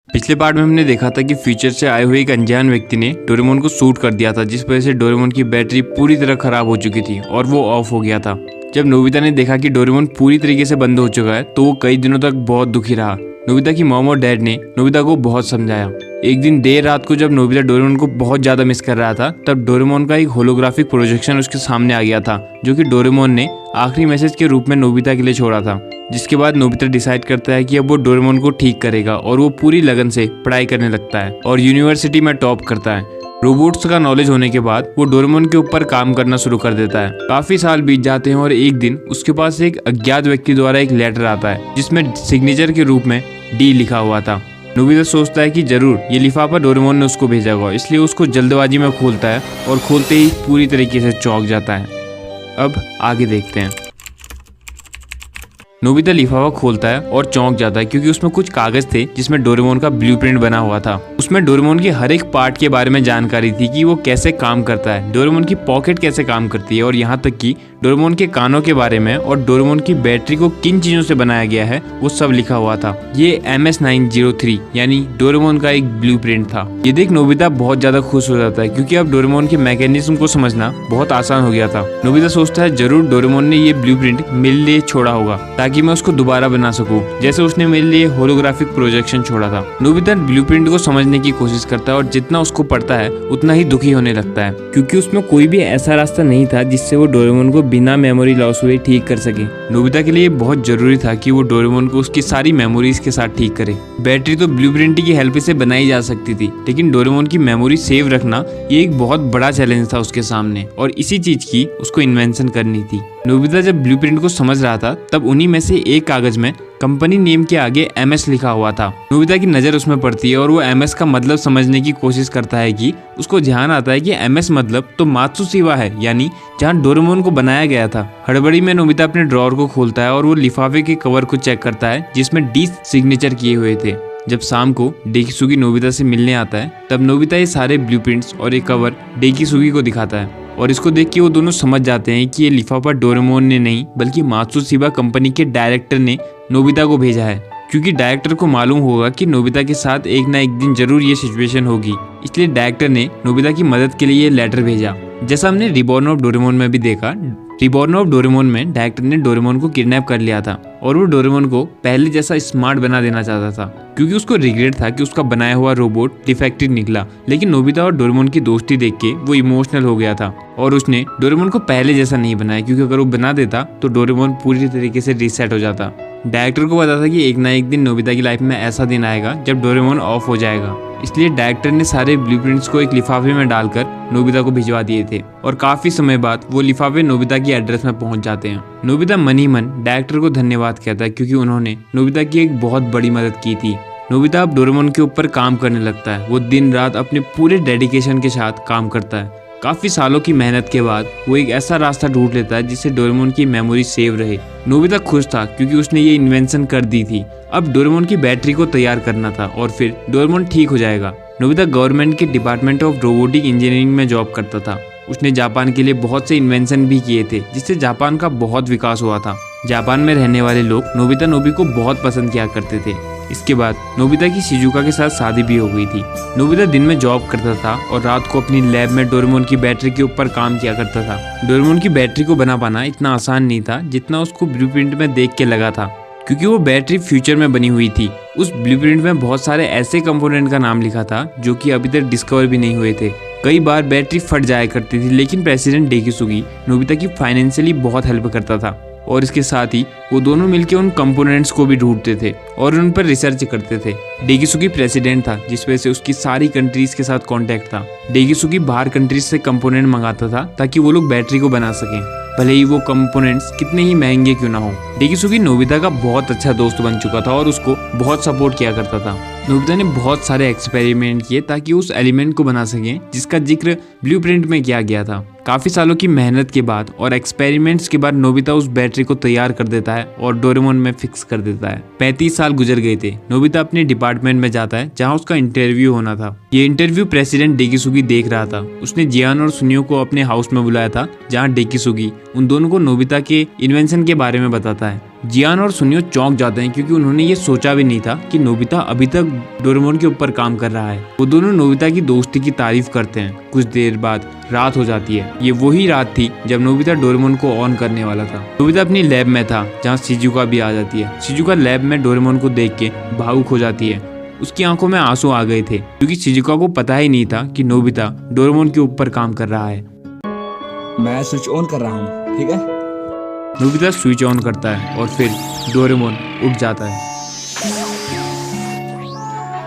पिछले पार्ट में हमने देखा था कि फ्यूचर से आए हुए एक अनजान व्यक्ति ने डोरेमोन को शूट कर दिया था, जिस वजह से डोरेमोन की बैटरी पूरी तरह खराब हो चुकी थी और वो ऑफ हो गया था। जब नोबिता ने देखा कि डोरेमोन पूरी तरीके से बंद हो चुका है तो वो कई दिनों तक बहुत दुखी रहा। नोबिता की मॉम और डैड ने नोबिता को बहुत समझाया। एक दिन देर रात को जब नोबिता डोरेमोन को बहुत ज्यादा मिस कर रहा था, तब डोरेमोन का एक होलोग्राफिक प्रोजेक्शन उसके सामने आ गया था, जो कि डोरेमोन ने आखिरी मैसेज के रूप में नोबिता के लिए छोड़ा था। जिसके बाद नोबिता डिसाइड करता है कि अब वो डोरेमोन को ठीक करेगा और वो पूरी लगन से पढ़ाई करने लगता है और यूनिवर्सिटी में टॉप करता है। रोबोट्स का नॉलेज होने के बाद वो डोरेमोन के ऊपर काम करना शुरू कर देता है। काफी साल बीत जाते हैं और एक दिन उसके पास एक अज्ञात व्यक्ति द्वारा एक लेटर आता है, जिसमें सिग्नेचर के रूप में डी लिखा हुआ था। नोबिता सोचता है कि जरूर ये लिफाफा डोरेमोन ने उसको भेजा होगा, इसलिए उसको जल्दबाजी में खोलता है और खोलते ही पूरी तरीके से चौंक जाता है। अब आगे देखते हैं। नोबिता लिफाफा खोलता है और चौंक जाता है क्योंकि उसमें कुछ कागज थे जिसमें डोरेमोन का ब्लूप्रिंट बना हुआ था। उसमें डोरेमोन के हर एक पार्ट के बारे में जानकारी थी कि वो कैसे काम करता है, डोरेमोन की पॉकेट कैसे काम करती है और यहाँ तक कि डोरेमोन के कानों के बारे में और डोरेमोन की बैटरी को किन चीजों से बनाया गया है वो सब लिखा हुआ था। ये MS-903 यानी डोरेमोन का एक ब्लूप्रिंट था। ये देख नोबिता बहुत ज्यादा खुश हो जाता है क्योंकि अब डोरेमोन के मैकेनिज्म को समझना बहुत आसान हो गया था। नोबिता सोचता है जरूर डोरेमोन ने ये ब्लूप्रिंट मेरे लिए छोड़ा होगा ताकि मैं उसको दोबारा बना सकूं, जैसे उसने मेरे लिए होलोग्राफिक प्रोजेक्शन छोड़ा था। नोबिता ब्लूप्रिंट को समझने की कोशिश करता है और जितना उसको पढ़ता है उतना ही दुखी होने लगता है क्योंकि उसमें कोई भी ऐसा रास्ता नहीं था जिससे वो डोरेमोन को बिना मेमोरी लॉस हुए ठीक कर सके। नोबिता के लिए बहुत जरूरी था कि वो डोरेमोन को उसकी सारी मेमोरीज के साथ ठीक करे। बैटरी तो ब्लूप्रिंट की हेल्प से बनाई जा सकती थी, लेकिन डोरेमोन की मेमोरी सेव रखना ये एक बहुत बड़ा चैलेंज था उसके सामने और इसी चीज की उसको इन्वेंशन करनी थी। नोबिता जब ब्लूप्रिंट को समझ रहा था तब उन्हीं में से एक कागज में कंपनी नेम के आगे MS लिखा हुआ था। नोबिता की नजर उसमें पड़ती है और वो MS का मतलब समझने की कोशिश करता है कि उसको ध्यान आता है कि MS मतलब तो मात्सुशिबा है, यानी जहाँ डोरेमोन को बनाया गया था। हड़बड़ी में नोबिता अपने ड्रॉअर को खोलता है और वो लिफाफे के कवर को चेक करता है जिसमें डी सिग्नेचर किए हुए थे। जब शाम को डेकिसुगी नोबिता से मिलने आता है तब नोबिता ये सारे ब्लूप्रिंट्स और एक कवर डेकिसुगी को दिखाता है और इसको देख के वो दोनों समझ जाते हैं कि ये लिफाफा डोरेमोन ने नहीं बल्कि मात्सुशिबा कंपनी के डायरेक्टर ने नोबिता को भेजा है, क्योंकि डायरेक्टर को मालूम होगा कि नोबिता के साथ एक ना एक दिन जरूर ये सिचुएशन होगी। इसलिए डायरेक्टर ने नोबिता की मदद के लिए ये लेटर भेजा। जैसा हमने रिबॉर्न ऑफ डोरेमोन में भी देखा, रिबॉर्न ऑफ डोरेमोन में डायरेक्टर ने डोरेमोन को किडनैप कर लिया था और वो डोरेमोन को पहले जैसा स्मार्ट बना देना चाहता था क्योंकि उसको रिग्रेट था कि उसका बनाया हुआ रोबोट डिफेक्टिव निकला। लेकिन नोबिता और डोरेमोन की दोस्ती देख के वो इमोशनल हो गया था और उसने डोरेमोन को पहले जैसा नहीं बनाया, क्योंकि अगर वो बना देता तो डोरेमोन पूरी तरीके से रीसेट हो जाता। डायरेक्टर को पता था कि एक ना एक दिन नोबिता की लाइफ में ऐसा दिन आएगा जब डोरेमोन ऑफ हो जाएगा, इसलिए डायरेक्टर ने सारे ब्लूप्रिंट्स को एक लिफाफे में डालकर नोबिता को भिजवा दिए थे और काफी समय बाद वो लिफाफे नोबिता की एड्रेस में पहुंच जाते हैं। नोबिता मन ही मन डायरेक्टर को धन्यवाद कहता है क्योंकि उन्होंने नोबिता की एक बहुत बड़ी मदद की थी। नोबिता अब डोरेमोन के ऊपर काम करने लगता है। वो दिन रात अपने पूरे डेडिकेशन के साथ काम करता है। काफी सालों की मेहनत के बाद वो एक ऐसा रास्ता ढूंढ लेता है जिससे डोरेमोन की मेमोरी सेव रहे। नोबिता खुश था क्योंकि उसने ये इन्वेंशन कर दी थी। अब डोरेमोन की बैटरी को तैयार करना था और फिर डोरेमोन ठीक हो जाएगा। नोबिता गवर्नमेंट के डिपार्टमेंट ऑफ रोबोटिक इंजीनियरिंग में जॉब करता था। उसने जापान के लिए बहुत से इन्वेंशन भी किए थे जिससे जापान का बहुत विकास हुआ था। जापान में रहने वाले लोग नोबिता नोबी को बहुत पसंद किया करते थे। इसके बाद नोबिता की शिजुका के साथ शादी भी हो गई थी। नोबिता दिन में जॉब करता था और रात को अपनी लैब में डोरेमोन की बैटरी के ऊपर काम किया करता था। डोरेमोन की बैटरी को बना पाना इतना आसान नहीं था जितना उसको ब्लूप्रिंट में देख के लगा था, क्योंकि वो बैटरी फ्यूचर में बनी हुई थी। उस ब्लूप्रिंट में बहुत सारे ऐसे कंपोनेंट का नाम लिखा था जो कि अभी तक डिस्कवर भी नहीं हुए थे। कई बार बैटरी फट जाया करती थी, लेकिन प्रेसिडेंट डेकिसुगी नोबिता की फाइनेंशियली बहुत हेल्प करता था और इसके साथ ही वो दोनों मिलकर उन कंपोनेंट्स को भी ढूंढते थे और उन पर रिसर्च करते थे। डेकिसुगी प्रेसिडेंट था, जिस वजह से उसकी सारी कंट्रीज के साथ कांटेक्ट था। डेकिसुगी बाहर कंट्रीज से कंपोनेंट मंगाता था ताकि वो लोग बैटरी को बना सकें, भले ही वो कंपोनेंट्स कितने ही महंगे क्यों ना हो। डेकिसुगी नोबिता का बहुत अच्छा दोस्त बन चुका था और उसको बहुत सपोर्ट किया करता था। नोबिता ने बहुत सारे एक्सपेरिमेंट किए ताकि उस एलिमेंट को बना सकें जिसका जिक्र ब्लूप्रिंट में किया गया था। काफी सालों की मेहनत के बाद और एक्सपेरिमेंट्स के बाद नोबिता उस बैटरी को तैयार कर देता है और डोरेमोन में फिक्स कर देता है। 35 साल गुजर गए थे। नोबिता अपने डिपार्टमेंट में जाता है जहां उसका इंटरव्यू होना था। ये इंटरव्यू प्रेसिडेंट डेकिसुगी देख रहा था। उसने जियान और सुनियो को अपने हाउस में बुलाया था जहाँ डेकिसुगी उन दोनों को नोबिता के इन्वेंशन के बारे में बताता है। जियान और सुनियो चौंक जाते हैं क्योंकि उन्होंने ये सोचा भी नहीं था कि नोबिता अभी तक डोरेमोन के ऊपर काम कर रहा है। वो दोनों नोबिता की दोस्ती की तारीफ करते हैं। कुछ देर बाद रात हो जाती है। ये वही रात थी जब नोबिता डोरेमोन को ऑन करने वाला था। नोबिता अपनी लैब में था जहाँ शिजुका भी आ जाती है। शिजुका लैब में डोरेमोन को देख के भावुक हो जाती है। उसकी आंखों में आंसू आ गए थे क्योंकि शिजुका को पता ही नहीं था कि नोबिता डोरेमोन के ऊपर काम कर रहा है। मैं स्विच ऑन कर रहा हूँ, ठीक है? नोबिता स्विच ऑन करता है और फिर डोरेमोन उठ जाता है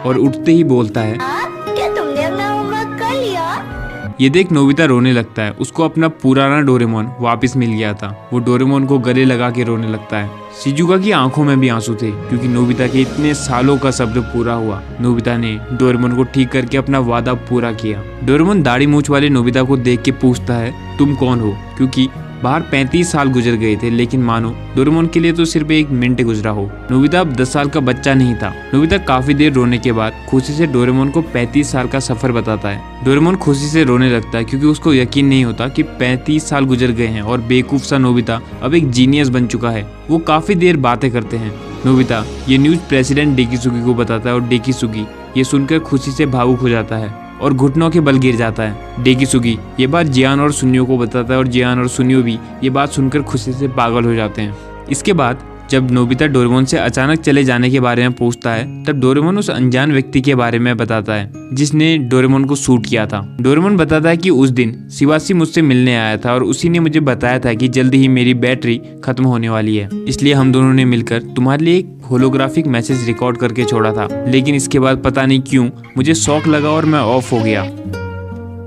और उठते ही बोलता है, क्या तुमने अपना होमवर्क कर लिया? ये देख नोबिता रोने लगता है। उसको अपना पुराना डोरेमोन वापस मिल गया था। वो डोरेमोन को गले लगा के रोने लगता है। शिजुका की आंखों में भी आंसू थे क्योंकि नोबिता के इतने सालों का सब्र पूरा हुआ। नोबिता ने डोरेमोन को ठीक करके अपना वादा पूरा किया। डोरेमोन दाढ़ी मूंछ वाले नोबिता को देख के पूछता है, तुम कौन हो? क्योंकि बाहर 35 साल गुजर गए थे, लेकिन मानो डोरेमोन के लिए तो सिर्फ 1 मिनट गुजरा हो। नोबिता अब 10 साल का बच्चा नहीं था। नोबिता काफी देर रोने के बाद खुशी से डोरेमोन को 35 साल का सफर बताता है। डोरेमोन खुशी से रोने लगता है क्योंकि उसको यकीन नहीं होता कि 35 साल गुजर गए हैं और बेवकूफ सा नोबिता अब एक जीनियस बन चुका है। वो काफी देर बातें करते हैं। नोबिता ये न्यूज प्रेसिडेंट डेकिसुगी को बताता है और डेकिसुगी ये सुनकर खुशी से भावुक हो जाता है और घुटनों के बल गिर जाता है। डेकिसुगी ये बात जियान और सुनियो को बताता है और जियान और सुनियो भी ये बात सुनकर खुशी से पागल हो जाते हैं। इसके बाद जब नोबिता डोरेमोन से अचानक चले जाने के बारे में पूछता है, तब डोरेमोन उस अनजान व्यक्ति के बारे में बताता है जिसने डोरेमोन को शूट किया था। डोरेमोन बताता है कि उस दिन शिवासी मुझसे मिलने आया था और उसी ने मुझे बताया था कि जल्दी ही मेरी बैटरी खत्म होने वाली है, इसलिए हम दोनों ने मिलकर तुम्हारे लिए एक होलोग्राफिक मैसेज रिकॉर्ड करके छोड़ा था। लेकिन इसके बाद पता नहीं क्यों मुझे शॉक लगा और मैं ऑफ हो गया।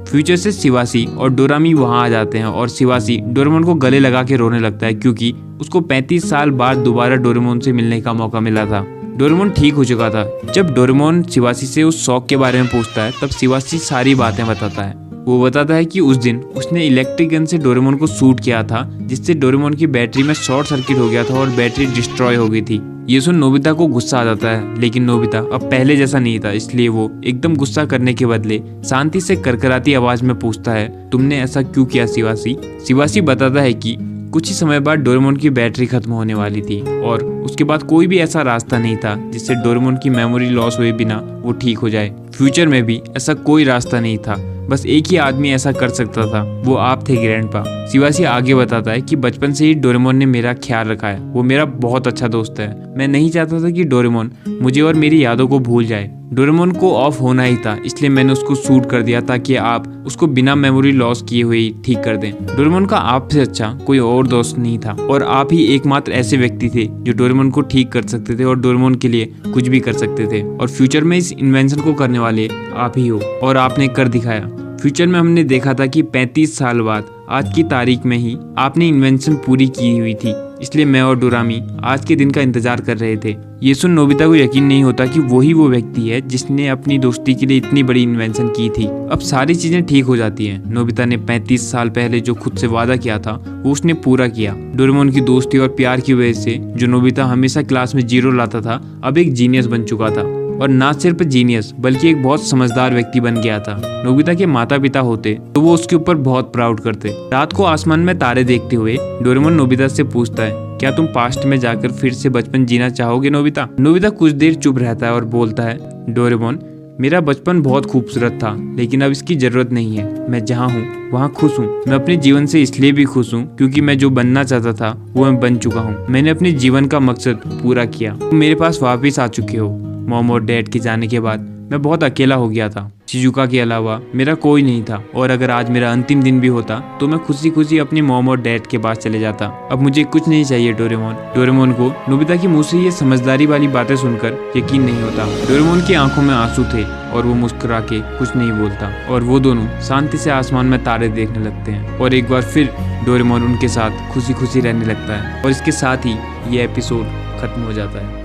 फ्यूचर से शिवासी और डोरामी वहां आ जाते हैं और शिवासी डोरेमोन को गले लगा के रोने लगता है क्योंकि उसको 35 साल बाद दोबारा डोरेमोन से मिलने का मौका मिला था। डोरेमोन ठीक हो चुका था। जब डोरेमोन शिवासी से उस शौक के बारे में पूछता है तब शिवासी सारी बातें बताता है। वो बताता है कि उस दिन उसने इलेक्ट्रिक गन से डोरेमोन को शूट किया था जिससे डोरेमोन की बैटरी में शॉर्ट सर्किट हो गया था और बैटरी डिस्ट्रॉय हो गई थी। ये सुन नोबिता को गुस्सा आ जाता है, लेकिन नोबिता अब पहले जैसा नहीं था, इसलिए वो एकदम गुस्सा करने के बदले शांति से करकराती आवाज में पूछता है, तुमने ऐसा क्यों किया शिवासी? शिवासी बताता है कि कुछ ही समय बाद डोरेमोन की बैटरी खत्म होने वाली थी और उसके बाद कोई भी ऐसा रास्ता नहीं था जिससे डोरेमोन की मेमोरी लॉस हुए बिना वो ठीक हो जाए। फ्यूचर में भी ऐसा कोई रास्ता नहीं था, बस एक ही आदमी ऐसा कर सकता था, वो आप थे ग्रैंडपा। शिवासी आगे बताता है कि बचपन से ही डोरेमोन ने मेरा ख्याल रखा है। वो मेरा बहुत अच्छा दोस्त है। मैं नहीं चाहता था कि डोरेमोन मुझे और मेरी यादों को भूल जाए। डोरेमोन को ऑफ होना ही था, इसलिए मैंने उसको शूट कर दिया ताकि आप उसको बिना मेमोरी लॉस किए हुए ही ठीक कर दें। डोरेमोन का आपसे अच्छा कोई और दोस्त नहीं था और आप ही एकमात्र ऐसे व्यक्ति थे जो डोरेमोन को ठीक कर सकते थे और डोरेमोन के लिए कुछ भी कर सकते थे। और फ्यूचर में इस इन्वेंशन को करने वाले आप ही हो और आपने कर दिखाया। फ्यूचर में हमने देखा था कि 35 साल बाद आज की तारीख में ही आपने इन्वेंशन पूरी की हुई थी, इसलिए मैं और डोरामी आज के दिन का इंतजार कर रहे थे। ये सुन नोबिता को यकीन नहीं होता कि वही वो व्यक्ति है जिसने अपनी दोस्ती के लिए इतनी बड़ी इन्वेंशन की थी। अब सारी चीजें ठीक हो जाती हैं। नोबिता ने 35 साल पहले जो खुद से वादा किया था वो उसने पूरा किया। डोरेमोन की दोस्ती और प्यार की वजह से जो नोबिता हमेशा क्लास में 0 लाता था अब एक जीनियस बन चुका था, और ना सिर्फ जीनियस बल्कि एक बहुत समझदार व्यक्ति बन गया था। नोबिता के माता पिता होते तो वो उसके ऊपर बहुत प्राउड करते। रात को आसमान में तारे देखते हुए डोरेमोन नोबिता से पूछता है, क्या तुम पास्ट में जाकर फिर से बचपन जीना चाहोगे नोबिता? नोबिता कुछ देर चुप रहता है और बोलता है, डोरेमोन मेरा बचपन बहुत खूबसूरत था, लेकिन अब इसकी जरूरत नहीं है। मैं जहाँ हूँ वहाँ खुश हूँ। मैं अपने जीवन से इसलिए भी खुश हूँ क्योंकि मैं जो बनना चाहता था वो मैं बन चुका हूँ। मैंने अपने जीवन का मकसद पूरा किया। तुम मेरे पास वापिस आ चुके हो। मॉम और डैड के जाने के बाद मैं बहुत अकेला हो गया था। शिजुका के अलावा मेरा कोई नहीं था, और अगर आज मेरा अंतिम दिन भी होता तो मैं खुशी खुशी अपनी मॉम और डैड के पास चले जाता। अब मुझे कुछ नहीं चाहिए डोरेमोन। डोरेमोन को नोबिता की मुंह से ये समझदारी वाली बातें सुनकर यकीन नहीं होता। डोरेमोन की आंखों में आंसू थे और वो मुस्कुरा के कुछ नहीं बोलता, और वो दोनों शांति से आसमान में तारे देखने लगते हैं। और एक बार फिर डोरेमोन उनके साथ खुशी खुशी रहने लगता है, और इसके साथ ही ये एपिसोड खत्म हो जाता है।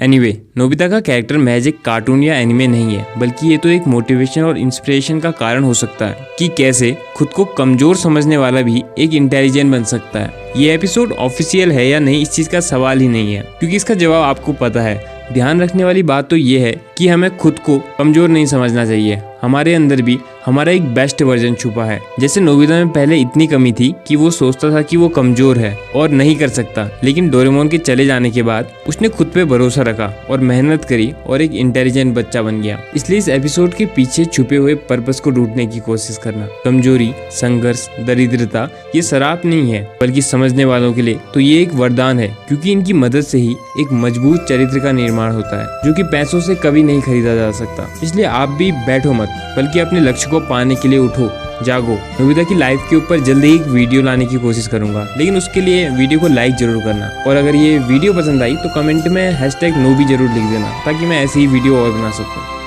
एनीवे, नोबिता का कैरेक्टर महज एक कार्टून या एनिमे नहीं है, बल्कि ये तो एक मोटिवेशन और इंस्पिरेशन का कारण हो सकता है कि कैसे खुद को कमजोर समझने वाला भी एक इंटेलिजेंट बन सकता है। ये एपिसोड ऑफिशियल है या नहीं, इस चीज का सवाल ही नहीं है, क्योंकि इसका जवाब आपको पता है। ध्यान रखने वाली बात तो ये है कि हमें खुद को कमजोर नहीं समझना चाहिए। हमारे अंदर भी हमारा एक बेस्ट वर्जन छुपा है। जैसे नोबिता में पहले इतनी कमी थी कि वो सोचता था कि वो कमजोर है और नहीं कर सकता, लेकिन डोरेमोन के चले जाने के बाद उसने खुद पे भरोसा रखा और मेहनत करी और एक इंटेलिजेंट बच्चा बन गया। इसलिए इस एपिसोड के पीछे छुपे हुए पर्पस को ढूंढने की कोशिश करना। कमजोरी, संघर्ष, दरिद्रता ये शराप नहीं है, बल्कि समझने वालों के लिए तो ये एक वरदान है, क्योंकि इनकी मदद से ही एक मजबूत चरित्र का निर्माण होता है, जो कि पैसों से कभी नहीं खरीदा जा सकता। इसलिए आप भी बैठो मत, बल्कि अपने लक्ष्य को पाने के लिए उठो, जागो। नोबिता की लाइफ के ऊपर जल्दी ही एक वीडियो लाने की कोशिश करूंगा, लेकिन उसके लिए वीडियो को लाइक जरूर करना। और अगर ये वीडियो पसंद आई तो कमेंट में #नोबी जरूर लिख देना, ताकि मैं ऐसी ही वीडियो और बना सकूं।